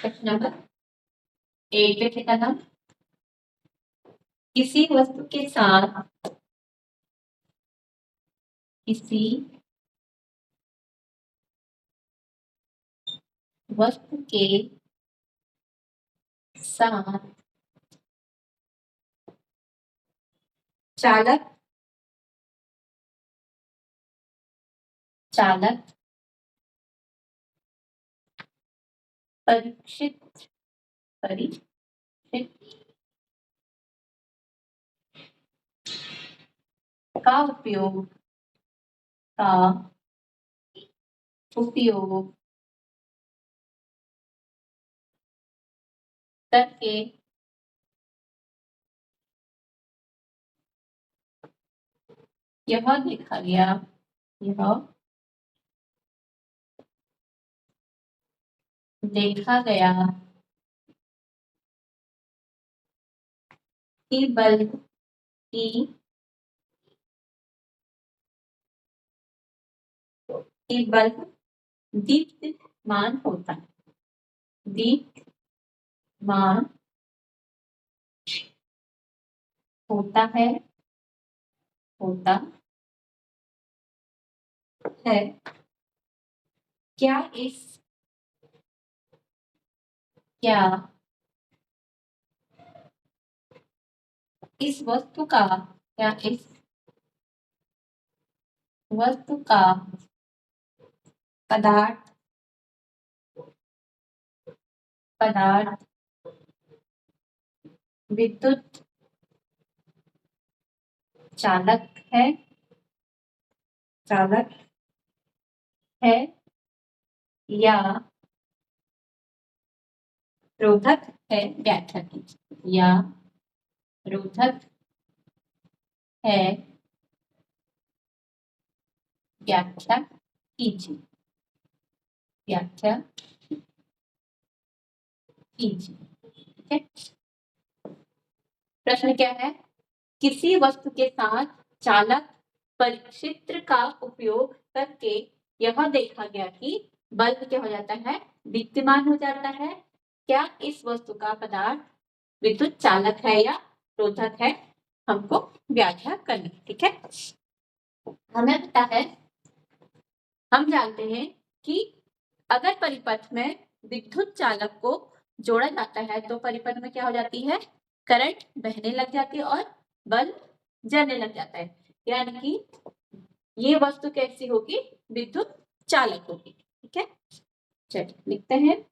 Question number 8 पे क्या था? किसी वस्तु के साथ किसी वस्तु के साथ चालक चालक परीक्षित परीक्षित का उपयोग करके यह देखा गया कि बल्ब दीप्यमान होता है। दीप्यमान होता है क्या इस वस्तु का पदार्थ विद्युत चालक है या रोधक है। व्याख्या कीजिए। या रोधक है। व्याख्या कीजिए। ठीक है। प्रश्न क्या है? किसी वस्तु के साथ चालक परिक्षेत्र का उपयोग करके यह देखा गया कि बल्ब क्या हो जाता है? दीप्तिमान हो जाता है। क्या इस वस्तु का पदार्थ विद्युत चालक है या रोधक है? हमको व्याख्या करनी। ठीक है। हमें पता है, हम जानते हैं कि अगर परिपथ में विद्युत चालक को जोड़ा जाता है तो परिपथ में क्या हो जाती है? करंट बहने लग जाती है और बल्ब जलने लग जाता है। यानी कि ये वस्तु कैसी होगी? विद्युत चालक होगी। ठीक है। चलिए लिखते हैं।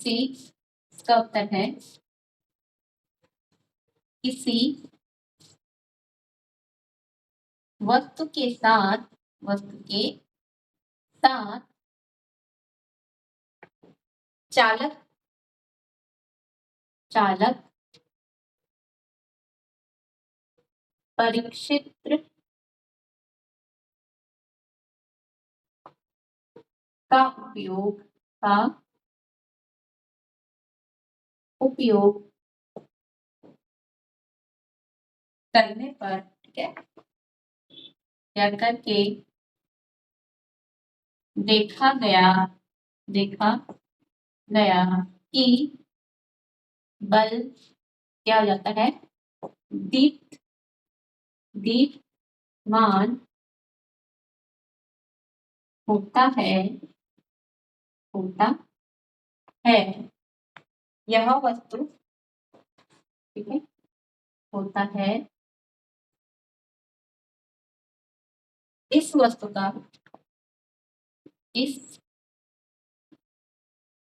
इसका उत्तर है किसी वस्तु के साथ चालक परिक्षेत्र का उपयोग करने पर, ठीक है, या करके देखा गया कि बल्ब क्या हो जाता है? दीप्यमान होता है। यह वस्तु, ठीक है, होता है। इस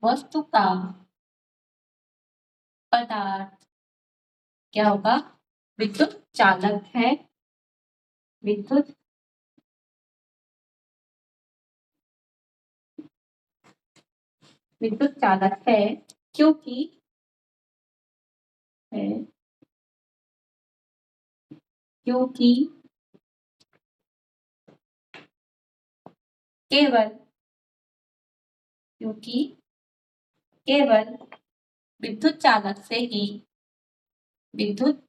वस्तु का पदार्थ क्या होगा? विद्युत चालक है। विद्युत चालक है क्योंकि केवल क्योंकि केवल विद्युत चालक से ही विद्युत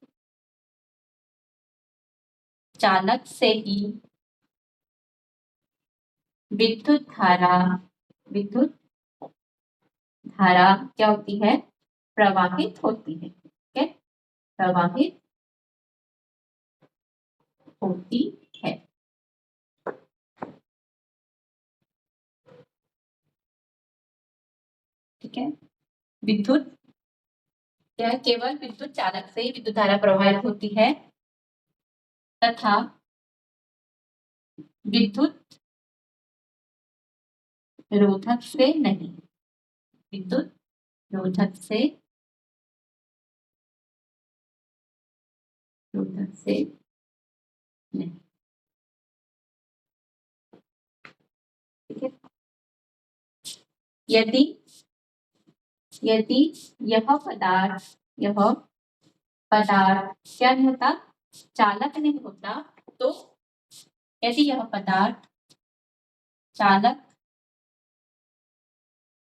चालक से ही विद्युत धारा क्या होती है? प्रवाहित होती है। ठीक है, प्रवाहित होती है। ठीक है, विद्युत क्या है? केवल विद्युत चालक से विद्युत धारा प्रवाहित होती है तथा विद्युत रोधक से नहीं। विद्युत रोधक से नहीं। ठीक है, यदि यह पदार्थ क्या नहीं होता? चालक नहीं होता। तो यदि यह पदार्थ चालक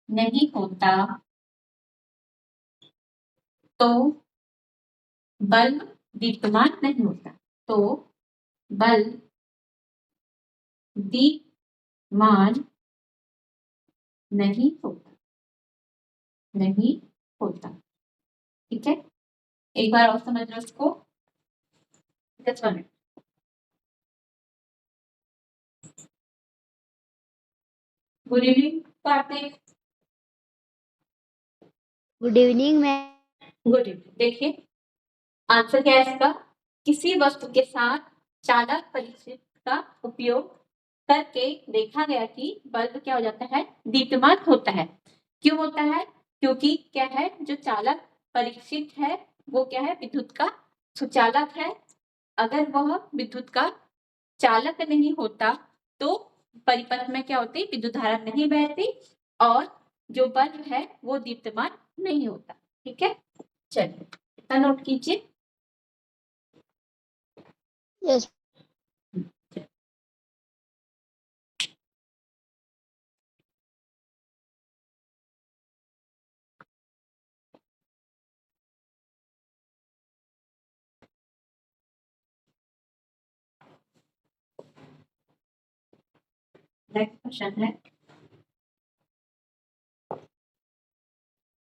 नहीं होता तो बल्ब दीप्यमान नहीं होता। तो बल्ब दीप्यमान नहीं होता। ठीक है, एक बार और समझ लो इसको। Just one minute. Good evening Kartik. Good evening ma'am. Good evening. देखिए आंसर क्या है इसका? किसी वस्तु के साथ चालक परिचित का उपयोग करके देखा गया कि बल्ब क्या हो जाता है? दीप्यमान होता है। क्यों होता है? क्योंकि क्या है, जो चालक परीक्षित है वो क्या है? विद्युत का सुचालक है। अगर वह विद्युत का चालक नहीं होता तो परिपथ में क्या होती? विद्युत धारा नहीं बहती और जो बल्ब है वो दीप्यमान नहीं होता। ठीक है, चलिए इतना नोट कीजिए। यस। नेक्स्ट क्वेश्चन है,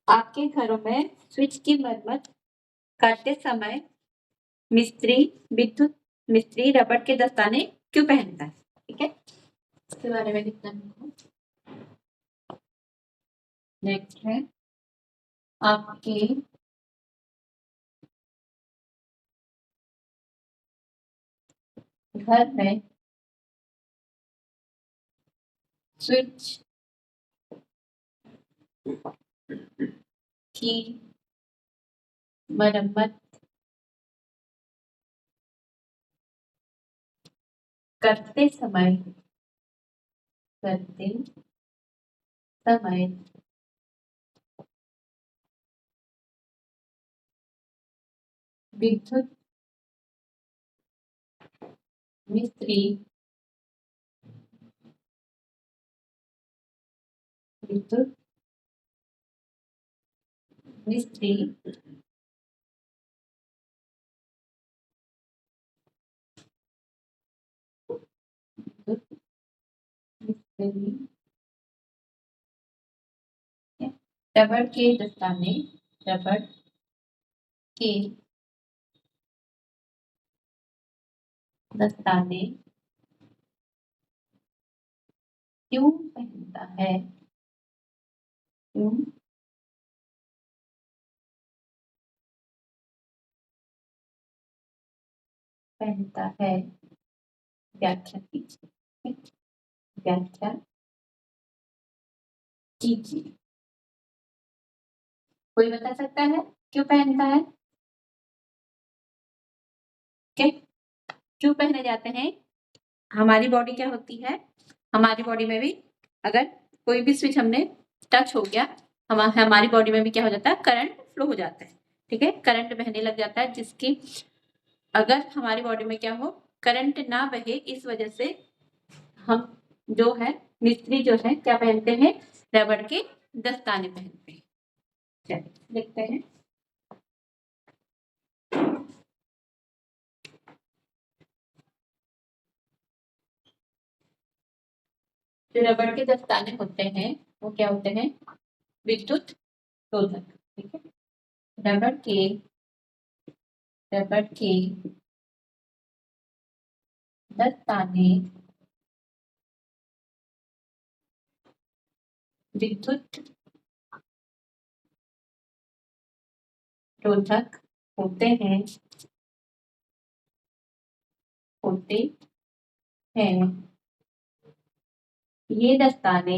आपके घरों में स्विच की मरम्मत करते समय मिस्त्री रबड़ के दस्ताने क्यों पहनता है? ठीक है, इसके बारे में लिखना है। नेक्स्ट है, आपके घर में स्विच की मरम्मत करते समय विद्युत मिस्त्री रबड़ के दस्ताने क्यों पहनता है? क्यों पहनता है? व्याख्या कीजिए। व्याख्या कीजिए। कोई बता सकता है क्यों पहनता है? क्यों पहने जाते हैं? हमारी बॉडी क्या होती है? हमारी बॉडी में भी अगर कोई भी स्विच हमने टच हो गया, हमारी बॉडी में भी क्या हो जाता है? करंट फ्लो हो जाता है। ठीक है, करंट बहने लग जाता है, जिसकी अगर हमारी बॉडी में क्या हो? करंट ना बहे, इस वजह से हम जो है मिस्त्री जो है क्या पहनते हैं, रबड़ के दस्ताने पहनते हैं। चलिए देखते हैं। जो रबड़ के दस्ताने होते हैं वो क्या होते हैं, विद्युत रोधक। ठीक है, रबड़ के दस्ताने विद्युत रोधक होते हैं ये दस्ताने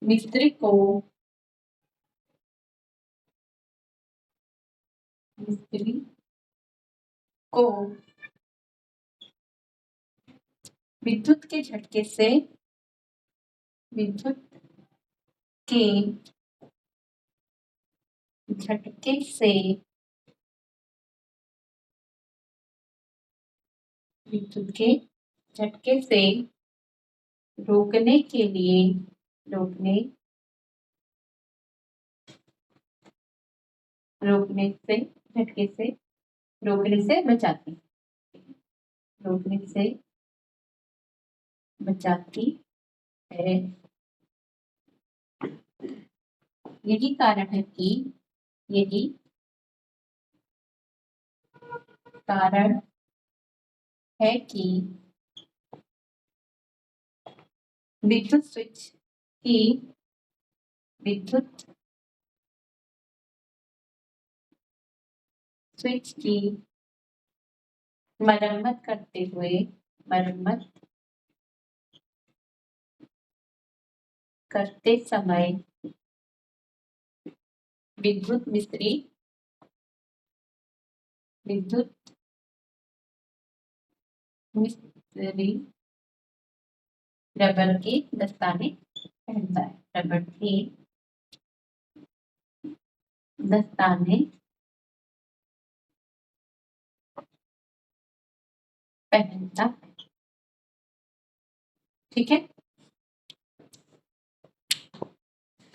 मिस्त्री को विद्युत के झटके से विद्युत के झटके से रोकने के लिए झटके से रोकने से बचाती है। यही कारण है कि विद्युत स्विच की मरम्मत करते समय विद्युत मिस्त्री रबर के दस्ताने पहनता है। रबर के दस्ताने पहनता है। ठीक है,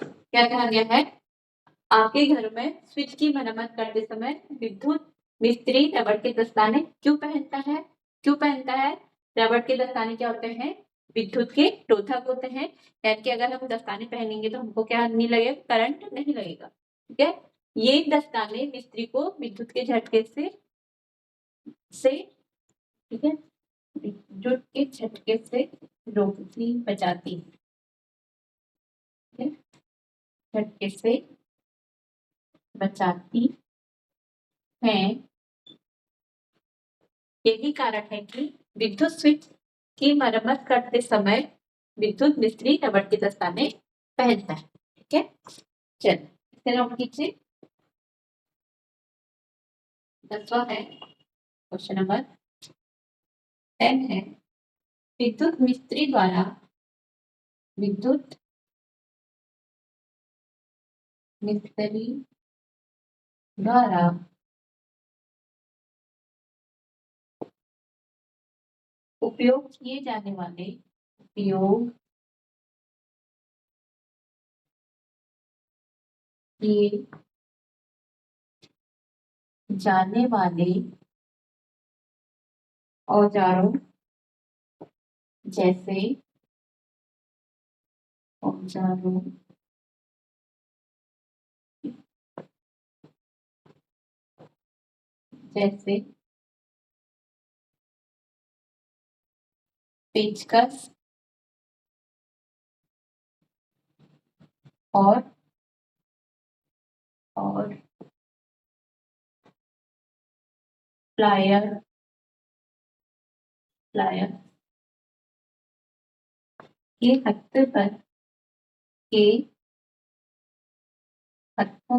क्या कहा गया है, आपके घर में स्विच की मरम्मत करते समय विद्युत मिस्त्री रबड़ के दस्ताने क्यों पहनता है? रबड़ के दस्ताने क्या होते हैं, विद्युत के रोधक होते हैं, यानी कि अगर हम दस्ताने पहनेंगे तो हमको क्या नहीं लगेगा, करंट नहीं लगेगा। ठीक है, ये दस्ताने मिस्त्री को विद्युत के झटके से ठीक है, विद्युत के झटके से बचाती है, झटके से बचाती है। यही कारण है कि विद्युत स्विच की मरम्मत करते समय विद्युत मिस्त्री रबड़ के दस्ताने पहनता है। ठीक है, चलिए इसे नोट कीजिए। 10वां है, क्वेश्चन नंबर 10 है, विद्युत मिस्त्री द्वारा उपयोग किए जाने वाले औजारों जैसे पेचकस और प्लायर के हत्थों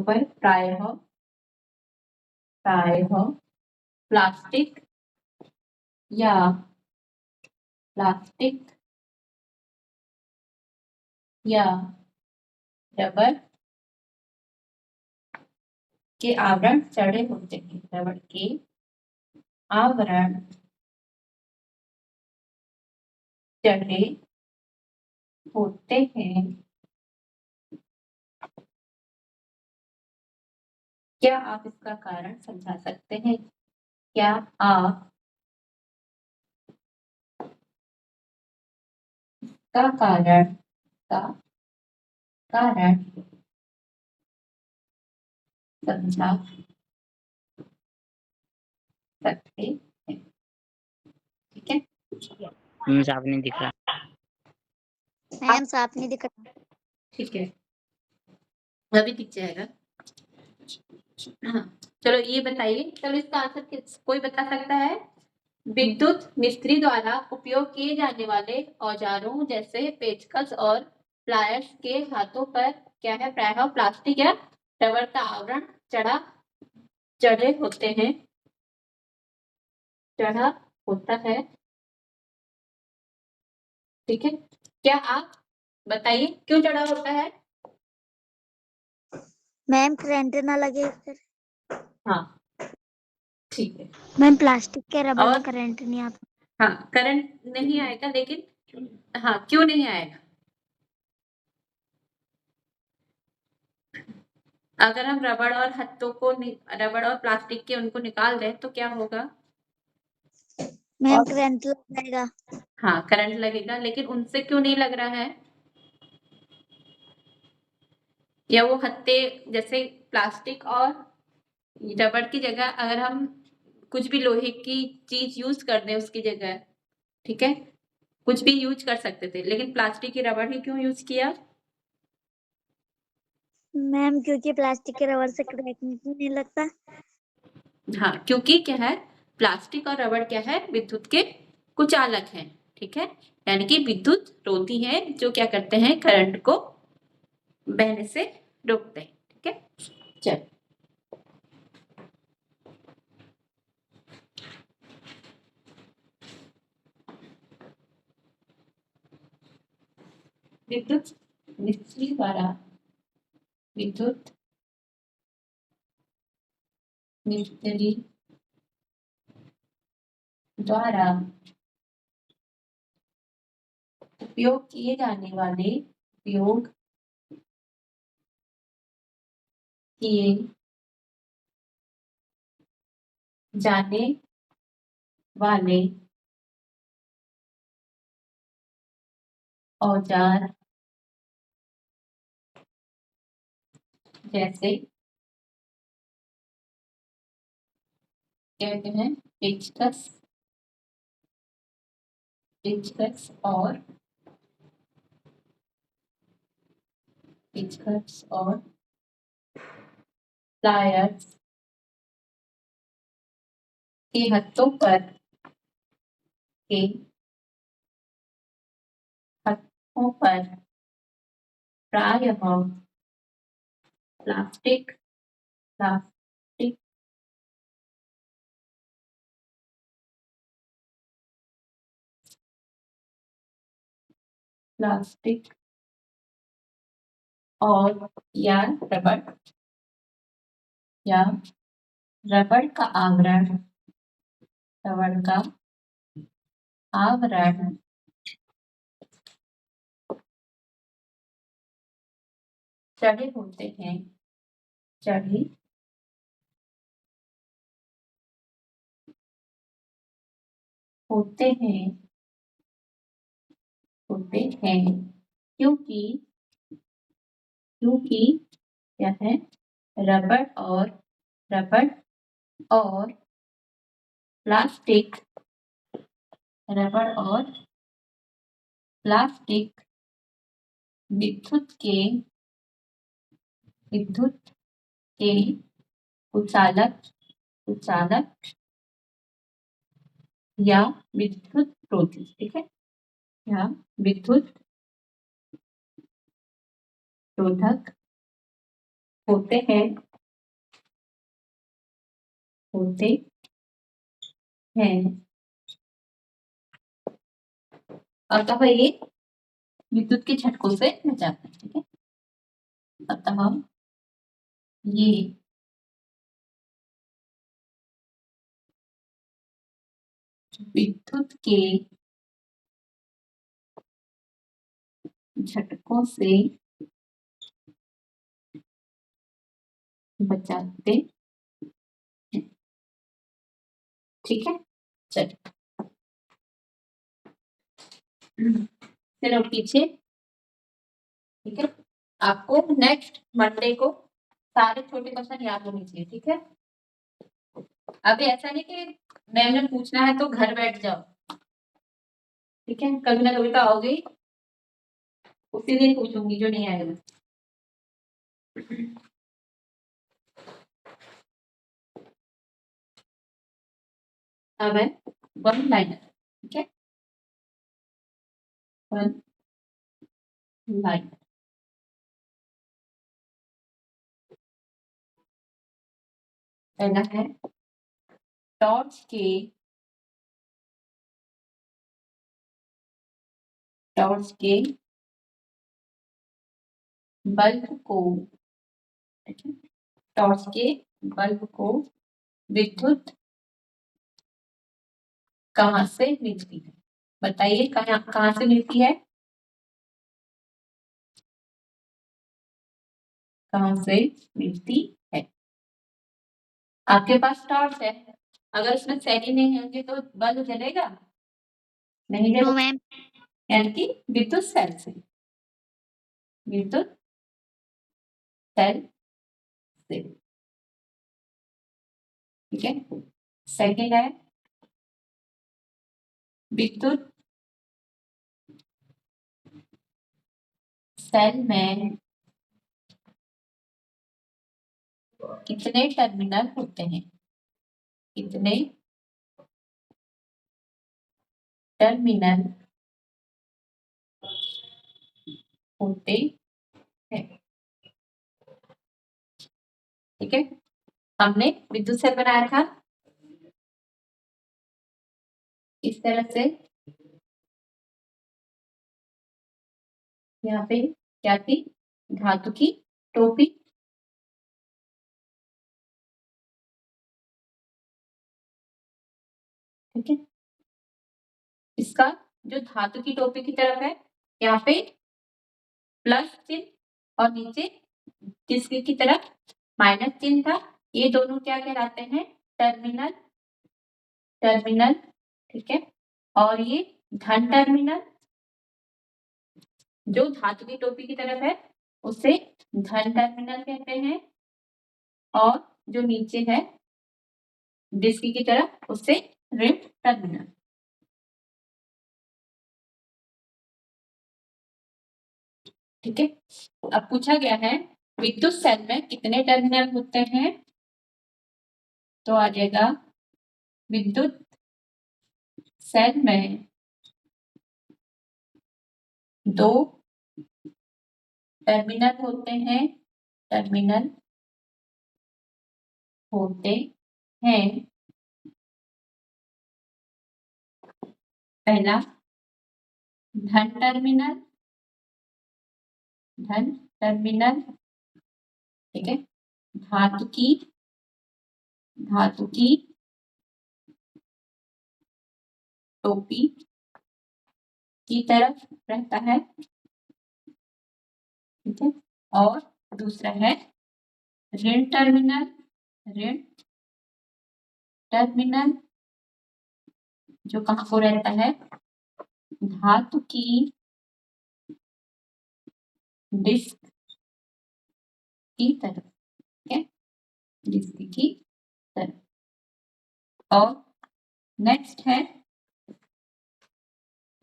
पर प्रायः प्लास्टिक या या रबर के आवरण चढ़े होते हैं। रबर के आवरण चढ़े होते हैं। क्या आप इसका कारण समझा सकते हैं? क्या आप का कारण का कारण समझा सकते हैं? ठीक है। साफ नहीं दिख रहा। मैम साफ नहीं दिख रहा। ठीक है, अभी दिख जाएगा। हाँ, चलो ये बताइए, चलो इसका आंसर कोई बता सकता है? विद्युत मिस्त्री द्वारा उपयोग किए जाने वाले औजारों जैसे पेचकस और प्लायर्स के हाथों पर क्या है? प्रायः प्लास्टिक या रबर का आवरण चढ़े होते हैं। चढ़ा होता है। ठीक है, क्या आप बताइए क्यों चढ़ा होता है? मैम करंट ना लगे फिर। हाँ, ठीक है। मैम प्लास्टिक के रबर और में करंट नहीं आता। हाँ, करंट नहीं आएगा, लेकिन हाँ, क्यों नहीं आएगा? अगर हम रबड़ और हत्थों को रबड़ और प्लास्टिक के उनको निकाल दें तो क्या होगा? मैम करंट लग जाएगा। हाँ, करंट लगेगा, लेकिन उनसे क्यों नहीं लग रहा है? या वो हत्थे जैसे प्लास्टिक और रबड़ की जगह अगर हम कुछ भी लोहे की चीज यूज कर दें उसकी जगह, ठीक है, कुछ भी यूज कर सकते थे, लेकिन प्लास्टिक की रबड़ ही क्यों यूज किया? मैम क्योंकि प्लास्टिक के रबर से क्रैक नहीं लगता। हाँ, क्योंकि क्या है, प्लास्टिक और रबड़ क्या है, विद्युत के कुचालक हैं। ठीक है, यानी कि विद्युत रोधी है जो क्या करते हैं, करंट को बहने से रोकते हैं। ठीक है, चल विद्युत मिस्त्री द्वारा विद्युत मिस्त्री द्वारा उपयोग किए जाने वाले उपयोग किए जाने वाले औजार जैसे कहते हैं पेचकस और प्लायर्स के हत्थों पर के हत्थों पर प्रायः प्लास्टिक प्लास्टिक प्लास्टिक और या रबड़ का आवरण चढ़े होते हैं। चढ़े होते हैं क्योंकि क्या है, रबड़ और प्लास्टिक रबड़ और प्लास्टिक विद्युत के कुचालक या विद्युत रोधी। ठीक है, या विद्युत रोधक होते हैं अब तो ये विद्युत के झटकों से बचाते हैं। ठीक है, अतः ये विद्युत के झटकों से बचाते हैं। ठीक है, चलिए चलो पीछे। ठीक है, आपको नेक्स्ट मंडे को सारे छोटे क्वेश्चन याद होने चाहिए। ठीक है, अभी ऐसा नहीं कि मैम ने पूछना है तो घर बैठ जाओ। ठीक है, कभी ना कभी तो आओगे ही, उसी दिन पूछूंगी जो नहीं आएगा। अब है वन लाइनर। ठीक है, वन लाइनर पहला है टॉर्च के बल्ब को, टॉर्च के बल्ब को विद्युत कहाँ से मिलती है? बताइए कहाँ से मिलती है? कहाँ से मिलती है? आपके पास टॉर्च है, अगर उसमें सेल नहीं होंगे तो बल्ब जलेगा नहीं? नो जलेगा, मैम। यानी कि विद्युत सेल से, विद्युत सेल से। ठीक है, सेकेंड है विद्युत सेल में कितने टर्मिनल होते हैं? कितने टर्मिनल होते हैं? ठीक है, हमने विद्युत सेल बनाया था इस तरह से। यहाँ पे क्या थी? धातु की टोपी। ठीक है, इसका जो धातु की टोपी की तरफ है यहाँ पे प्लस चिन्ह और नीचे जिसकी की तरफ माइनस चिन्ह था। ये दोनों क्या कहलाते हैं? टर्मिनल। टर्मिनल, ठीक है, और ये धन टर्मिनल, जो धातु की टोपी की तरफ है उसे धन टर्मिनल कहते हैं, और जो नीचे है जिसकी की तरफ उसे ऋण टर्मिनल। ठीक है, अब पूछा गया है विद्युत सेल में कितने टर्मिनल होते हैं? तो आ जाएगा विद्युत सेल में 2 टर्मिनल होते हैं। टर्मिनल होते हैं। पहला धन टर्मिनल, धन टर्मिनल। ठीक है, धातु की टोपी की तरफ रहता है। ठीक है, और दूसरा है ऋण टर्मिनल। ऋण टर्मिनल जो कहाँ को रहता है? धातु की डिस्क की तरफ। ठीक है, डिस्क की तरफ। और नेक्स्ट है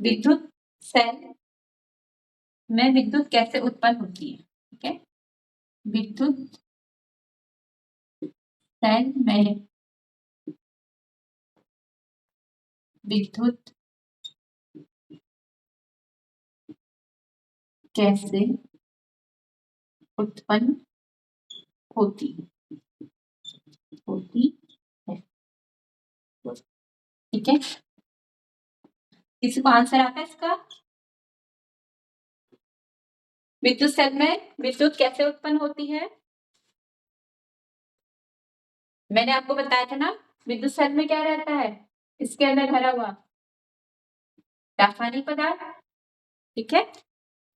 विद्युत सेल में विद्युत कैसे उत्पन्न होती है? ठीक है, विद्युत सेल में विद्युत कैसे उत्पन्न होती है? ठीक है, किसी को आंसर आता है इसका? विद्युत सेल में विद्युत कैसे उत्पन्न होती है? मैंने आपको बताया था ना, विद्युत सेल में क्या रहता है, इसके अंदर भरा हुआ रासायनिक पदार्थ। ठीक है,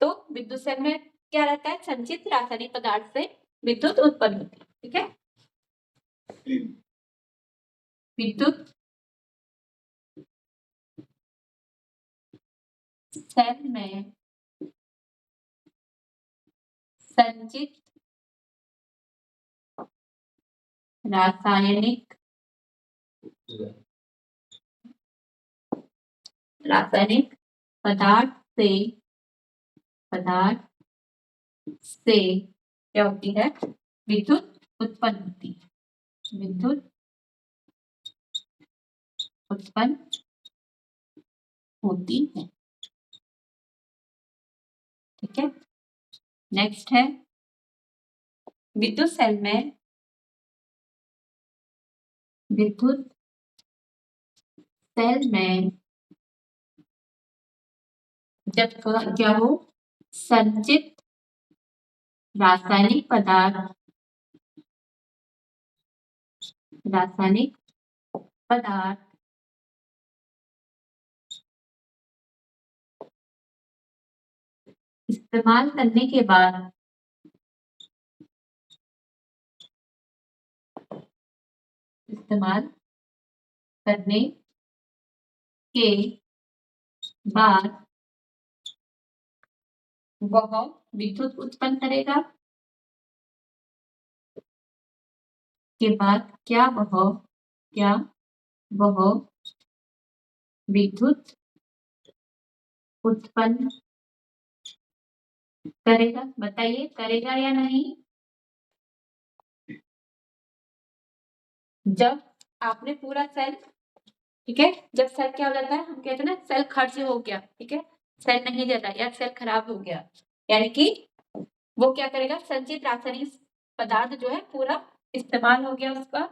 तो विद्युत सेल में क्या रहता है, संचित रासायनिक पदार्थ से विद्युत उत्पन्न होती है। ठीक है, विद्युत सेल में संचित रासायनिक पदार्थ से क्या होती है, विद्युत उत्पन्न होती है। विद्युत उत्पन्न होती है। ठीक है, नेक्स्ट है विद्युत सेल में जब क्या हो, संचित रासायनिक पदार्थ इस्तेमाल करने के बाद वह विद्युत उत्पन्न करेगा। के बाद क्या वह विद्युत उत्पन्न करेगा? बताइए, करेगा या नहीं? जब आपने पूरा सेल, ठीक है, जब सेल क्या हो जाता है, हम कहते हैं ना सेल खर्च हो गया, ठीक है, सेल नहीं जाता या सेल खराब हो गया, यानी कि वो क्या करेगा, संचित रासायनिक पदार्थ जो है पूरा इस्तेमाल हो गया उसका,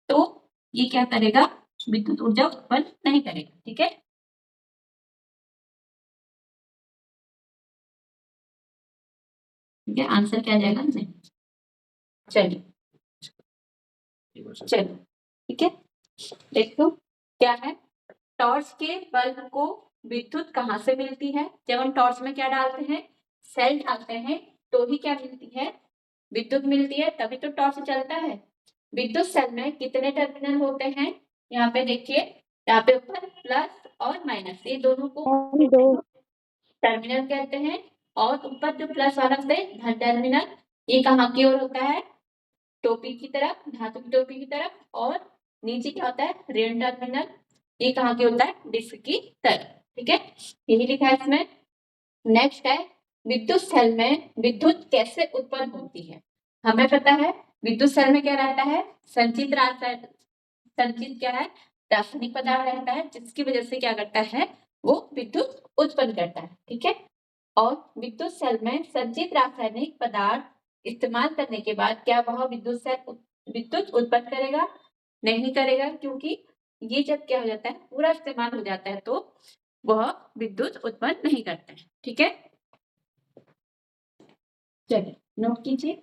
तो ये क्या करेगा, विद्युत ऊर्जा उत्पन्न नहीं करेगा। ठीक है, ठीक है, आंसर क्या जाएगा, नहीं। चलिए, ठीक है, देखो क्या है, टॉर्च के बल्ब को विद्युत कहाँ से मिलती है? जब हम टॉर्च में क्या डालते हैं, सेल डालते हैं, तो ही क्या मिलती है, विद्युत मिलती है, तभी तो टॉर्च चलता है। विद्युत सेल में कितने टर्मिनल होते हैं? यहाँ पे देखिए, यहाँ पे ऊपर प्लस और माइनस, ये दोनों को टर्मिनल कहते हैं। और ऊपर जो प्लस वाला से धन टर्मिनल, ये कहाँ की ओर होता है, टोपी की तरफ, धातु की टोपी की तरफ। और नीचे क्या होता है, ऋण टर्मिनल, ये कहाँ की होता है, डिस्क की तरफ। ठीक है, यही लिखा है इसमें। नेक्स्ट है, विद्युत सेल में विद्युत कैसे उत्पन्न होती है? हमें पता है विद्युत सेल में क्या रहता है, संचित क्या है, रासायनिक पदार्थ रहता है, जिसकी वजह से क्या करता है, वो विद्युत उत्पन्न करता है। ठीक है, और विद्युत सेल में संचित रासायनिक पदार्थ इस्तेमाल करने के बाद क्या वह विद्युत उत्पन्न करेगा? नहीं करेगा, क्योंकि ये जब क्या हो जाता है, पूरा इस्तेमाल हो जाता है, तो वह विद्युत उत्पन्न नहीं करता है। ठीक है, चलिए नोट कीजिए।